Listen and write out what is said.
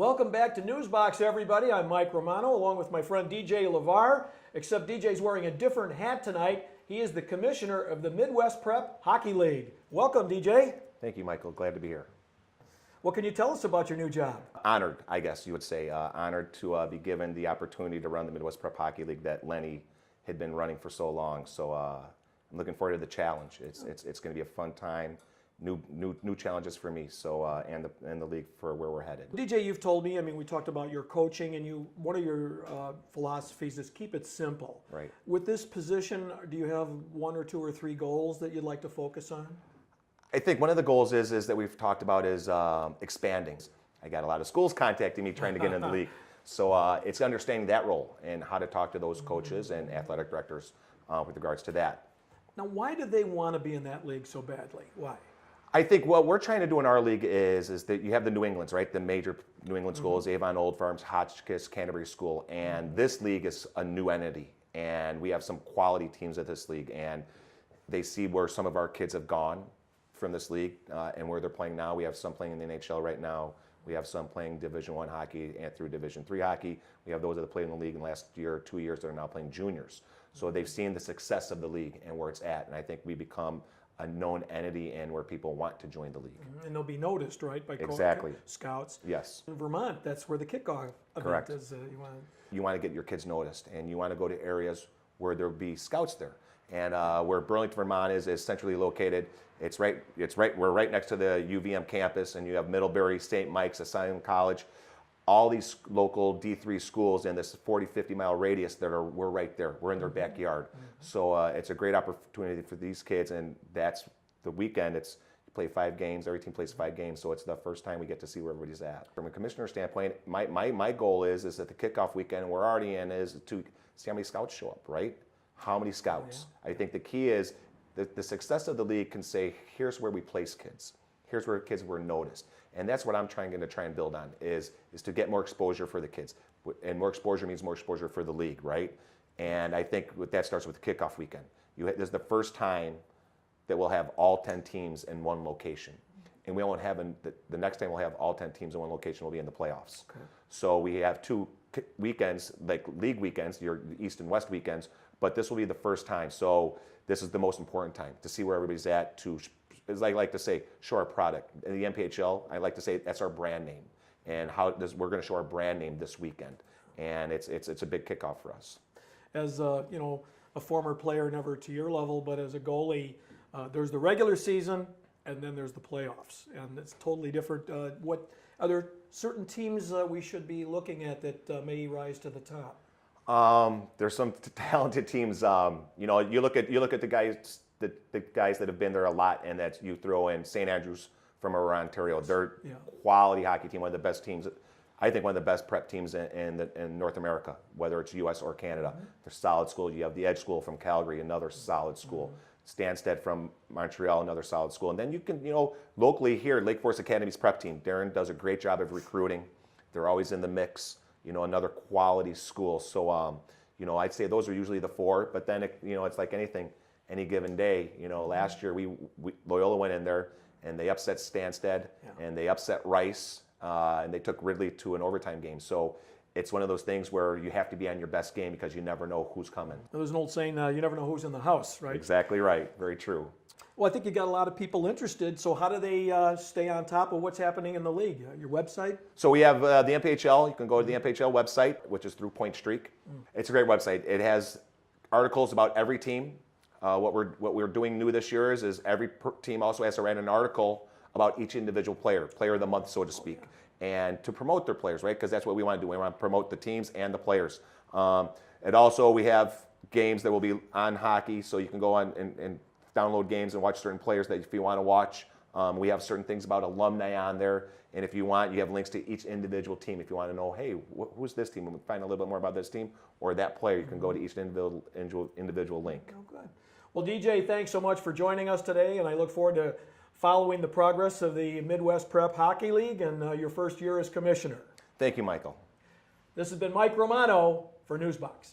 Welcome back to Noozebox, everybody. I'm Mike Romano, along with my friend DJ LeVar, except DJ's wearing a different hat tonight. He is the commissioner of the Midwest Prep Hockey League. Welcome, DJ. Thank you, Michael. Glad to be here. What can you tell us about your new job? Honored, I guess you would say. Honored to be given the opportunity to run the Midwest Prep Hockey League that Lenny had been running for so long. So I'm looking forward to the challenge. It's going to be a fun time. New challenges for me, so and the league for where we're headed. DJ, you've told me, we talked about your coaching, and one of your philosophies is keep it simple. Right. With this position, do you have 1 or 2 or 3 goals that you'd like to focus on? I think one of the goals is that we've talked about is expanding. I got a lot of schools contacting me trying to get in the league, so it's understanding that role and how to talk to those coaches and athletic directors with regards to that. Now, why do they want to be in that league so badly? Why? I think what we're trying to do in our league is that you have the New Englands, right? The major New England schools, Avon Old Farms, Hotchkiss, Canterbury School, and this league is a new entity, and we have some quality teams at this league, and they see where some of our kids have gone from this league and where they're playing now. We have some playing in the NHL right now. We have some playing Division I hockey and through Division III hockey. We have those that have played in the league in the last year or 2 years that are now playing juniors. So they've seen the success of the league and where it's at, and I think we become a known entity and where people want to join the league. And they'll be noticed, right, by exactly. Scouts. Yes. In Vermont, that's where the kickoff Correct. event is. You want to get your kids noticed, and you want to go to areas where there'll be scouts there. And where Burlington, Vermont is centrally located. We're right next to the UVM campus, and you have Middlebury, St. Mike's, Asylum College, all these local D3 schools in this 40, 50 mile radius we're right there. We're in their backyard. So it's a great opportunity for these kids, and that's the weekend. You play 5 games, every team plays 5 games, so it's the first time we get to see where everybody's at. From a commissioner standpoint, my goal is that the kickoff weekend we're already in is to see how many scouts show up, right? How many scouts? Yeah. I think the key is the success of the league can say, here's where we place kids. Here's where kids were noticed. And that's what I'm trying to build on is to get more exposure for the kids. And more exposure means more exposure for the league, right? And I think that starts with the kickoff weekend. This is the first time that we'll have all 10 teams in one location. And we won't have, the next time we'll have all 10 teams in one location will be in the playoffs. Okay. So we have 2 weekends, like league weekends, your East and West weekends, but this will be the first time. So this is the most important time to see where everybody's at, as I like to say, show our product. In the MPHL, I like to say that's our brand name. And we're going to show our brand name this weekend. And it's a big kickoff for us. As a former player, never to your level, but as a goalie, there's the regular season and then there's the playoffs. And it's totally different. Are there certain teams we should be looking at that may rise to the top? There's some talented teams. You look at the guys. The guys that have been there a lot, and that you throw in St. Andrews from around Ontario. They're quality hockey team, one of the best teams. I think one of the best prep teams in North America, whether it's U.S. or Canada. They're solid school. You have the Edge School from Calgary, another solid school. Stansted from Montreal, another solid school. And then you can, locally here, Lake Forest Academy's prep team. Darren does a great job of recruiting. They're always in the mix. Another quality school. So, I'd say those are usually the 4. But then, it's like anything. Any given day, last year Loyola went in there and they upset Stansted and they upset Rice and they took Ridley to an overtime game. So it's one of those things where you have to be on your best game because you never know who's coming. There's an old saying, you never know who's in the house, right? Exactly right. Very true. Well, I think you got a lot of people interested. So how do they stay on top of what's happening in the league? Your website? So we have the MPHL. You can go to the MPHL website, which is through Point Streak. It's a great website. It has articles about every team. What we're doing new this year is every team also has to write an article about each individual player of the month, so to speak, and to promote their players, right? Because that's what we want to do. We want to promote the teams and the players. And also we have games that will be on hockey, so you can go on and download games and watch certain players that if you want to watch. We have certain things about alumni on there, and if you want, you have links to each individual team. If you want to know, hey, who's this team, and find a little bit more about this team or that player, you can go to each individual link. Oh, good. Well, DJ, thanks so much for joining us today, and I look forward to following the progress of the Midwest Prep Hockey League and your first year as commissioner. Thank you, Michael. This has been Mike Romano for Noozebox.